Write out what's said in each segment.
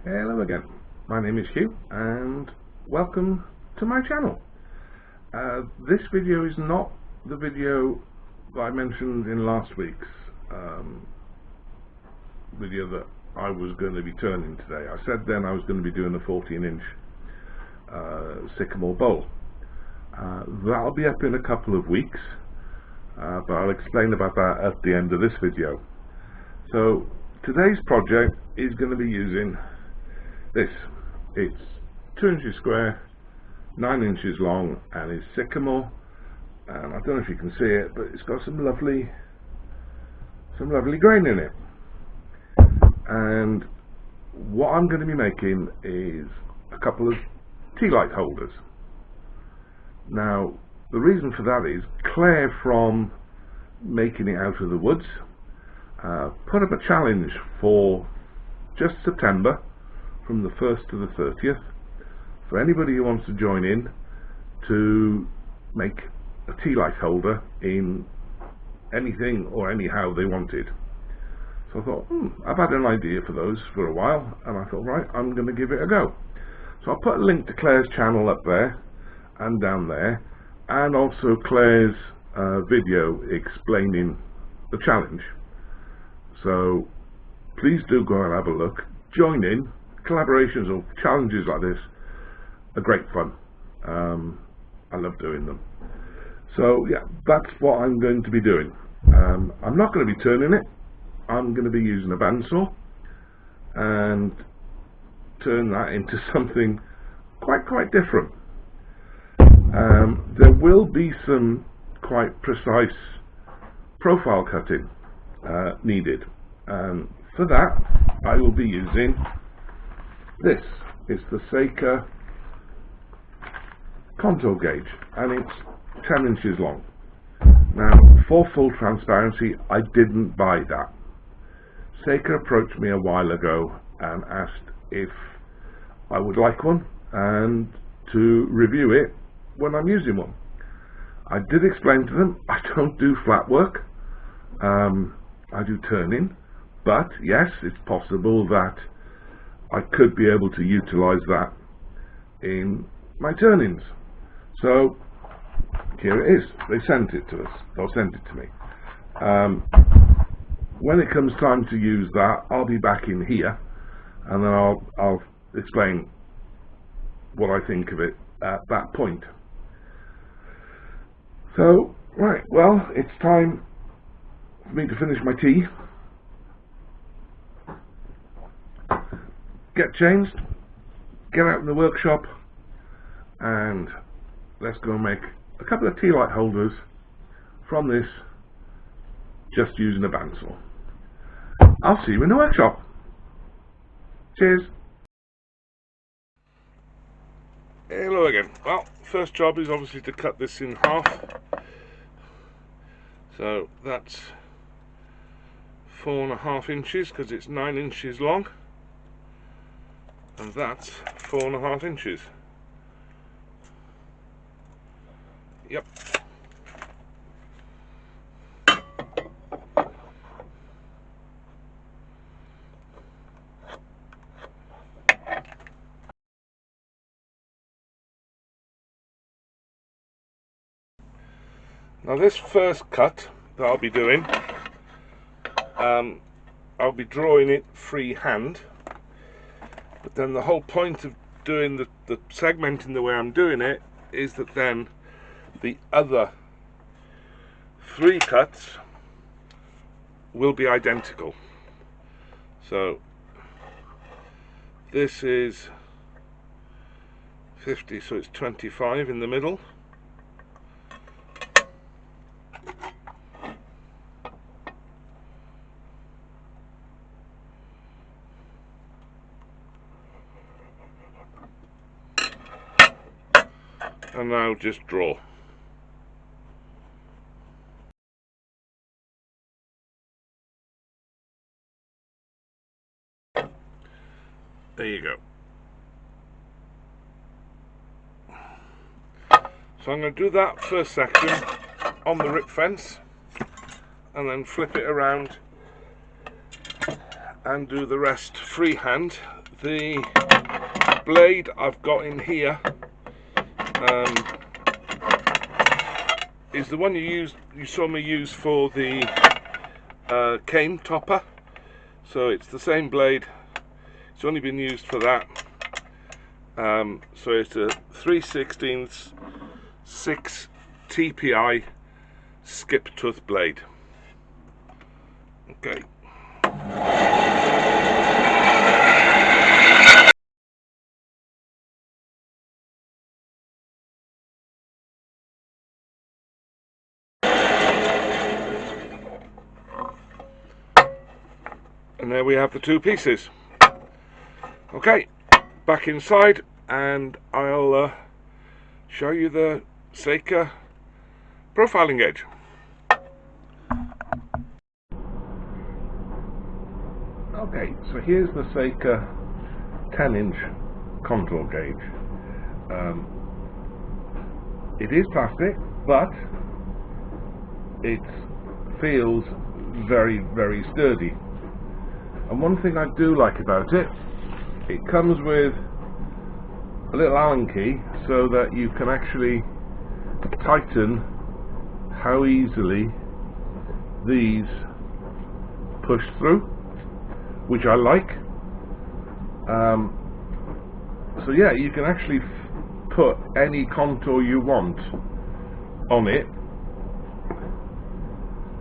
Hello again, my name is Hugh and welcome to my channel. This video is not the video that I mentioned in last week's video that I was going to be turning today. I said then I was going to be doing a 14-inch Sycamore bowl. That'll be up in a couple of weeks, but I'll explain about that at the end of this video. So today's project is going to be using this. It's 2 inches square, 9 inches long, and it's Sycamore. And I don't know if you can see it, but it's got some lovely grain in it. And what I'm going to be making is a couple of tea light holders. Now, the reason for that is Claire from Making It Out of the Woods put up a challenge for just September, from the 1st to the 30th, for anybody who wants to join in to make a tea light holder in anything or anyhow they wanted. So I thought, I've had an idea for those for a while, and I thought, right, I'm going to give it a go. So I'll put a link to Claire's channel up there and down there, and also Claire's video explaining the challenge. So please do go and have a look, join in. Collaborations or challenges like this are great fun. I love doing them. So yeah, that's what I'm going to be doing. I'm not going to be turning it. I'm going to be using a bandsaw and turn that into something quite different. There will be some quite precise profile cutting needed, and for that I will be using this. It's the Seika contour gauge, and it's 10 inches long. Now, for full transparency, I didn't buy that. Seika approached me a while ago and asked if I would like one and to review it when I'm using one. I did explain to them I don't do flat work, I do turning, but yes, it's possible that I could be able to utilize that in my turnings. So here it is. They sent it to us. They'll send it to me. When it comes time to use that, I'll be back in here, and then I'll explain what I think of it at that point. So right, well, it's time for me to finish my tea, get changed, get out in the workshop, and let's go and make a couple of tea light holders from this, just using a bandsaw. I'll see you in the workshop. Cheers. Hello again. Well, first job is obviously to cut this in half. So that's 4.5 inches because it's 9 inches long. And that's 4.5 inches. Yep. Now this first cut that I'll be doing, I'll be drawing it freehand. But then the whole point of doing the segmenting the way I'm doing it is that then the other 3 cuts will be identical. So this is 50, so it's 25 in the middle. And now just draw. There you go. So I'm going to do that first section on the rip fence and then flip it around and do the rest freehand the blade I've got in here is the one you saw me use for the cane topper. So it's the same blade, it's only been used for that. So it's a 3/16 6 TPI skip tooth blade. Okay. And there we have the two pieces. Okay, back inside, and I'll show you the Seika profiling gauge. Okay, so here's the Seika 10-inch contour gauge. It is plastic, but it feels very, very sturdy. And one thing I do like about it, it comes with a little Allen key so that you can actually tighten how easily these push through, which I like. So yeah, you can actually put any contour you want on it,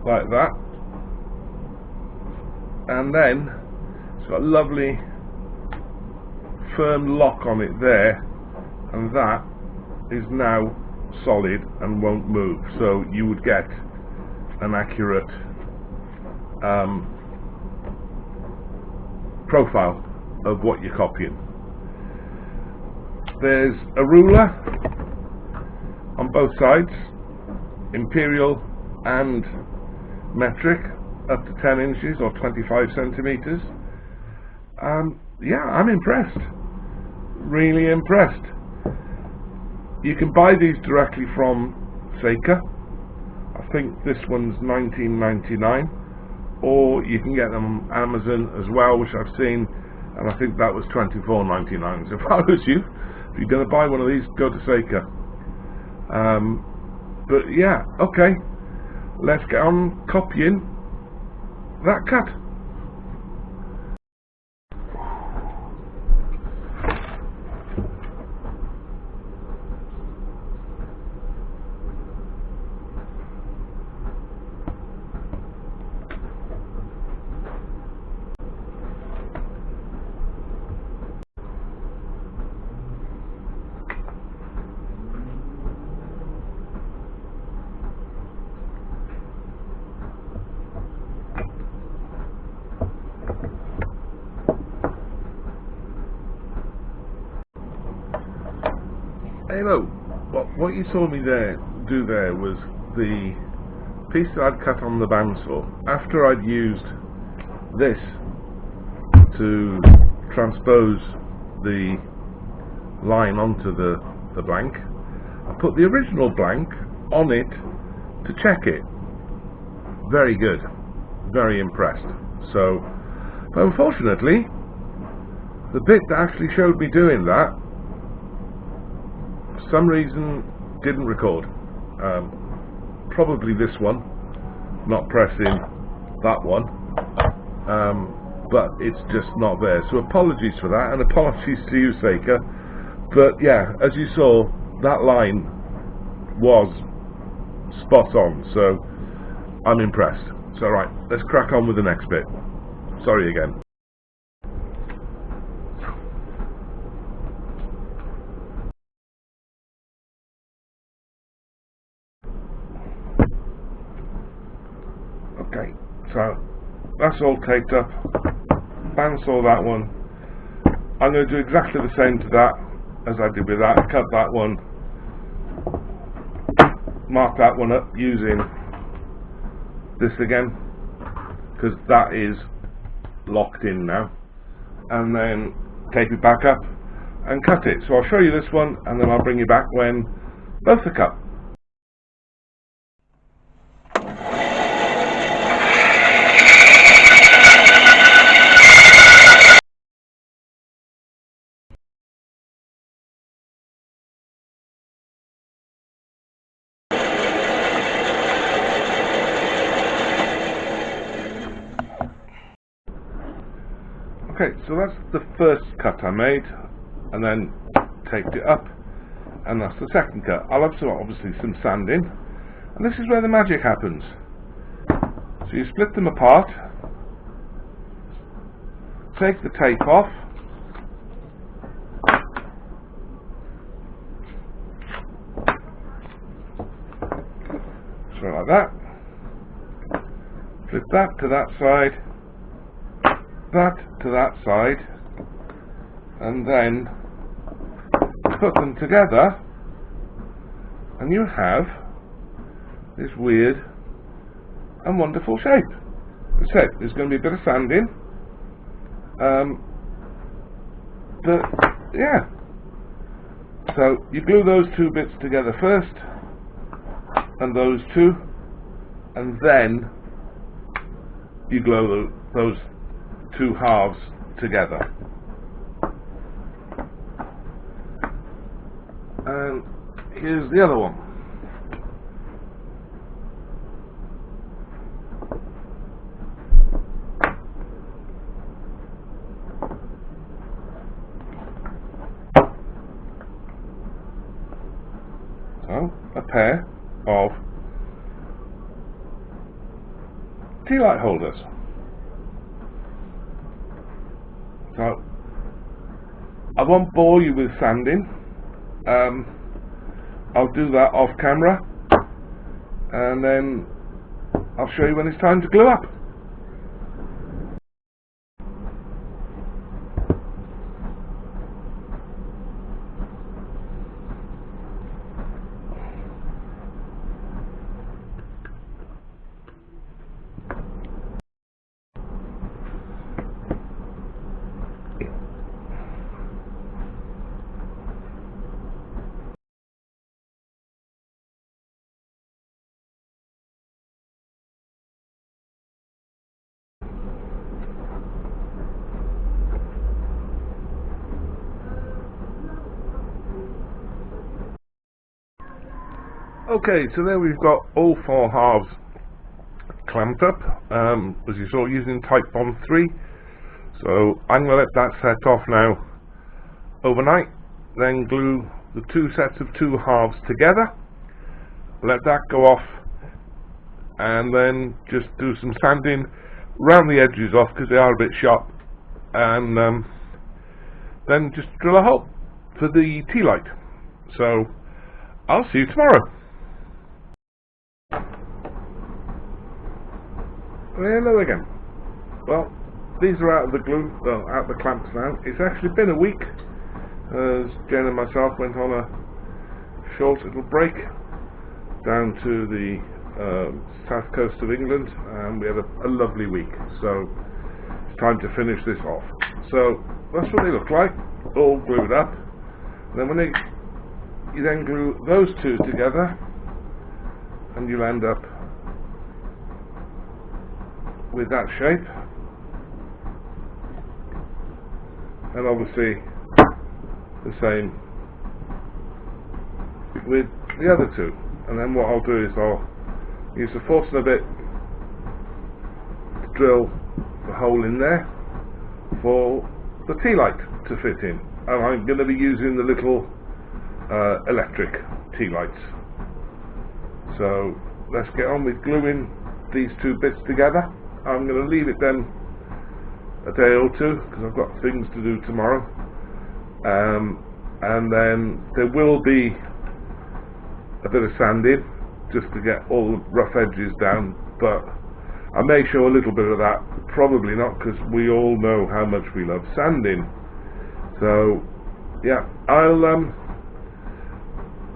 like that, and then it's got a lovely firm lock on it there, and that is now solid and won't move, so you would get an accurate profile of what you're copying. There's a ruler on both sides, imperial and metric, up to 10 inches or 25 centimeters. Yeah, I'm impressed, really impressed. You can buy these directly from Seika. I think this one's $19.99, or you can get them on Amazon as well, which I've seen, and I think that was $24.99. So if I was you, if you're going to buy one of these, go to Seika. But yeah, okay, let's get on copying that cut. Hey, look, what you saw me do there was the piece that I'd cut on the bandsaw. After I'd used this to transpose the line onto the blank, I put the original blank on it to check it. Very good, very impressed. So, but unfortunately, the bit that actually showed me doing that, for some reason, didn't record. Probably this one, not pressing that one, but it's just not there. So apologies for that, and apologies to you, Seika. But yeah, as you saw, that line was spot on, so I'm impressed. So right, let's crack on with the next bit. Sorry again. Okay, so that's all taped up. Bandsaw that one. I'm going to do exactly the same to that as I did with that. Cut that one, mark that one up using this again, because that is locked in now, and then tape it back up and cut it. So I'll show you this one, and then I'll bring you back when both are cut. Okay, so that's the first cut I made, and then taped it up, and that's the second cut. I'll have obviously some sanding, and this is where the magic happens. So you split them apart, take the tape off, so like that, flip that to that side, that to that side, and then put them together, and you have this weird and wonderful shape. As I said, there's going to be a bit of sanding, but yeah, so you glue those two bits together first, and those two, and then you glue those two halves together. And here's the other one. So, a pair of tea light holders. So, I won't bore you with sanding. I'll do that off camera, and then I'll show you when it's time to glue up. Okay, so there we've got all four halves clamped up, as you saw, using Titebond 3. So I'm going to let that set off now overnight, then glue the two sets of two halves together, let that go off, and then just do some sanding round the edges off because they are a bit sharp, and then just drill a hole for the tea light. So I'll see you tomorrow. Hello again. Well, these are out of the glue, well, out of the clamps now. It's actually been a week as Jen and myself went on a short little break down to the south coast of England, and we had a lovely week. So it's time to finish this off. So that's what they look like, all glued up. And then when you then glue those two together, and you'll end up with that shape, and obviously the same with the other two. And then what I'll do is I'll use the Forstner Bit to drill the hole in there for the tea light to fit in, and I'm going to be using the little electric tea lights. So let's get on with gluing these two bits together. I'm going to leave it then a day or two because I've got things to do tomorrow, and then there will be a bit of sanding just to get all the rough edges down, but I may show a little bit of that, probably not, because we all know how much we love sanding. So yeah, I'll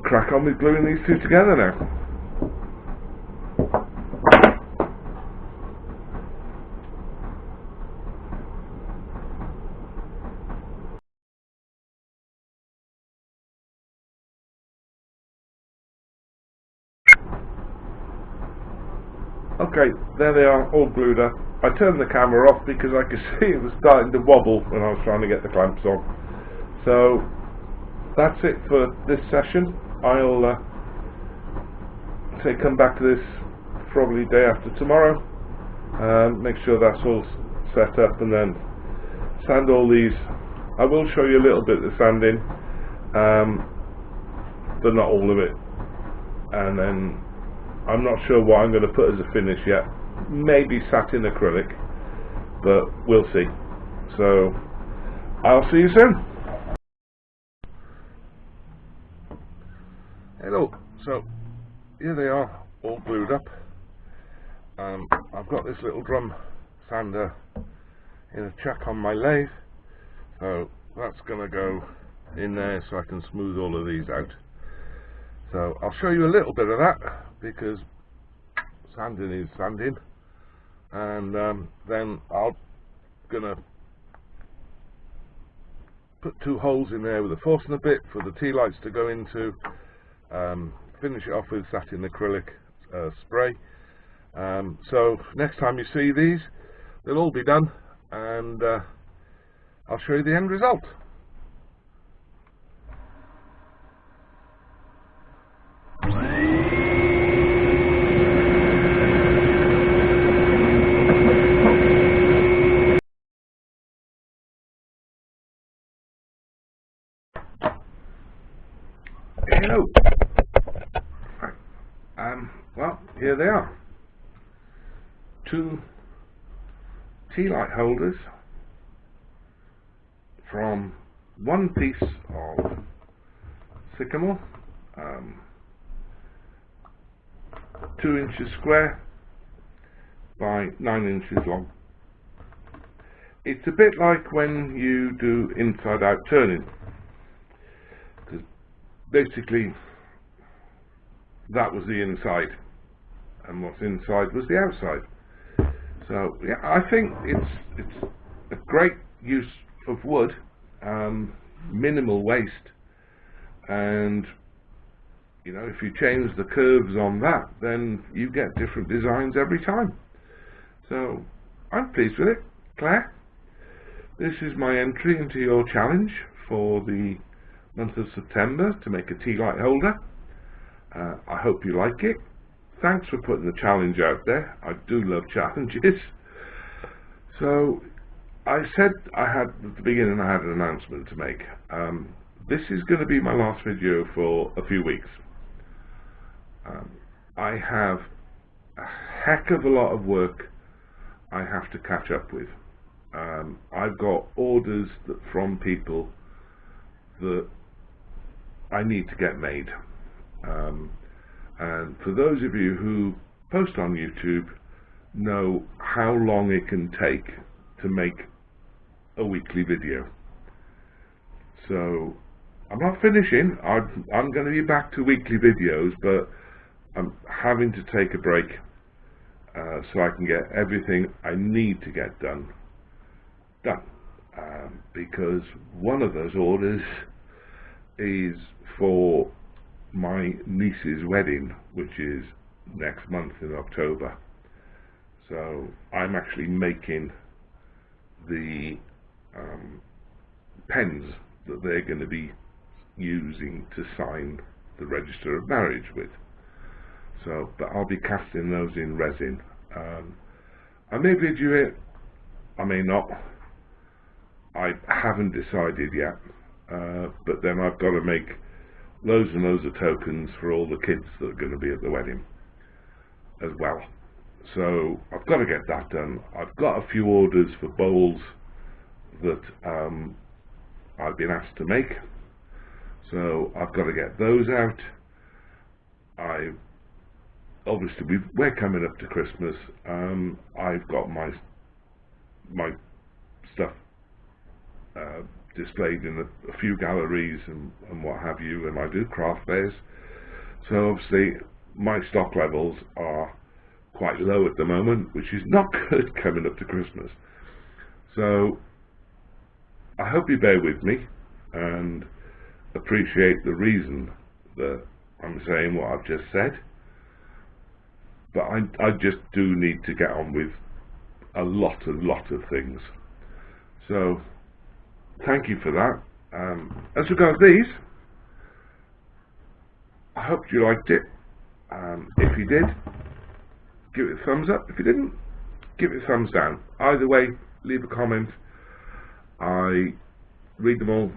crack on with gluing these two together now. Okay, there they are, all glued up. I turned the camera off because I could see it was starting to wobble when I was trying to get the clamps on. So that's it for this session. I'll come back to this probably day after tomorrow, make sure that's all set up, and then sand all these. I will show you a little bit of the sanding, but not all of it. And then I'm not sure what I'm going to put as a finish yet. Maybe satin acrylic, but we'll see. So I'll see you soon. Hello. So here they are, all glued up. I've got this little drum sander in a chuck on my lathe, so that's going to go in there so I can smooth all of these out. So I'll show you a little bit of that, because sanding is sanding, and then I'm gonna put 2 holes in there with a Forstner bit for the tea lights to go into, finish it off with satin acrylic spray. So next time you see these, they'll all be done, and I'll show you the end result. Hello. Well, here they are. 2 tea light holders from one piece of Sycamore, 2 inches square by 9 inches long. It's a bit like when you do inside out turning, because basically that was the inside and what's inside was the outside. So yeah, I think it's a great use of wood, minimal waste, and you know, if you change the curves on that, then you get different designs every time. So I'm pleased with it. Claire, this is my entry into your challenge for the month of September to make a tea light holder. I hope you like it. Thanks for putting the challenge out there. I do love challenges. So I said at the beginning I had an announcement to make. This is going to be my last video for a few weeks. I have a heck of a lot of work I have to catch up with. I've got orders from people that I need to get made. And for those of you who post on YouTube know how long it can take to make a weekly video. So I'm not finishing. I'm going to be back to weekly videos, but I'm having to take a break so I can get everything I need to get done. Because one of those orders is for my niece's wedding, which is next month in October. So I'm actually making the pens that they're going to be using to sign the register of marriage with. So, but I'll be casting those in resin. I may video it, I may not. I haven't decided yet, but then I've got to make loads and loads of tokens for all the kids that are going to be at the wedding as well. So I've got to get that done. I've got a few orders for bowls that I've been asked to make, so I've got to get those out. Obviously we're coming up to Christmas. I've got my stuff displayed in a few galleries and what have you, and I do craft fairs. So obviously my stock levels are quite low at the moment, which is not good coming up to Christmas. So I hope you bear with me and appreciate the reason that I'm saying what I've just said. But I just do need to get on with a lot of things. So thank you for that. As regards these, I hope you liked it. If you did, give it a thumbs up. If you didn't, give it a thumbs down. Either way, leave a comment. I read them all,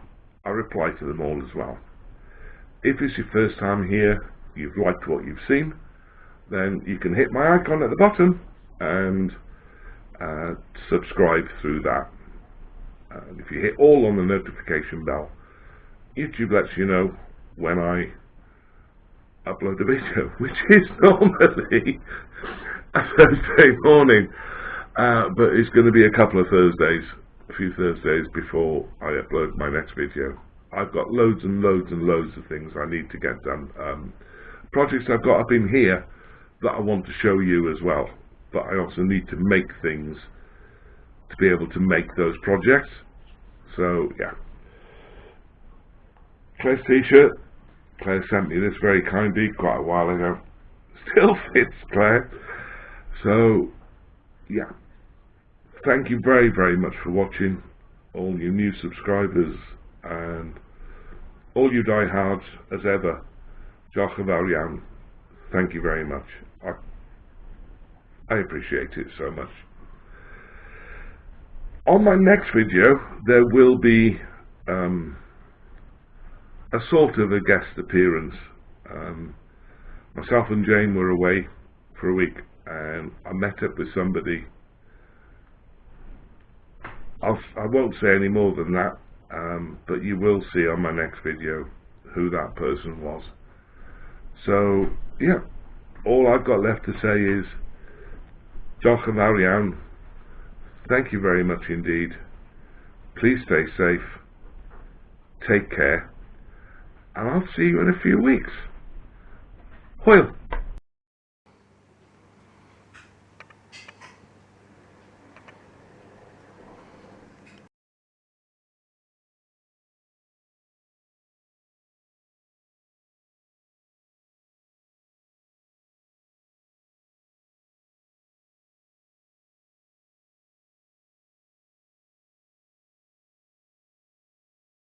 I reply to them all as well. If it's your first time here, you've liked what you've seen, then you can hit my icon at the bottom and subscribe through that. If you hit all on the notification bell, YouTube lets you know when I upload a video, which is normally a Thursday morning, but it's going to be a couple of Thursdays, a few Thursdays before I upload my next video. I've got loads and loads and loads of things I need to get done. Projects I've got up in here that I want to show you as well, but I also need to make things to be able to make those projects. So yeah, Claire's t-shirt. Claire sent me this very kindly quite a while ago. Still fits, Claire. So yeah, thank you very, very much for watching, all you new subscribers and all you diehards as ever. Diolch yn fawr iawn. Thank you very much. I appreciate it so much. On my next video, there will be a sort of a guest appearance. Myself and Jane were away for a week, and I met up with somebody. I won't say any more than that, but you will see on my next video who that person was. So yeah, all I've got left to say is diolch yn fawr iawn. Thank you very much indeed. Please stay safe, take care, and I'll see you in a few weeks. Hwyl!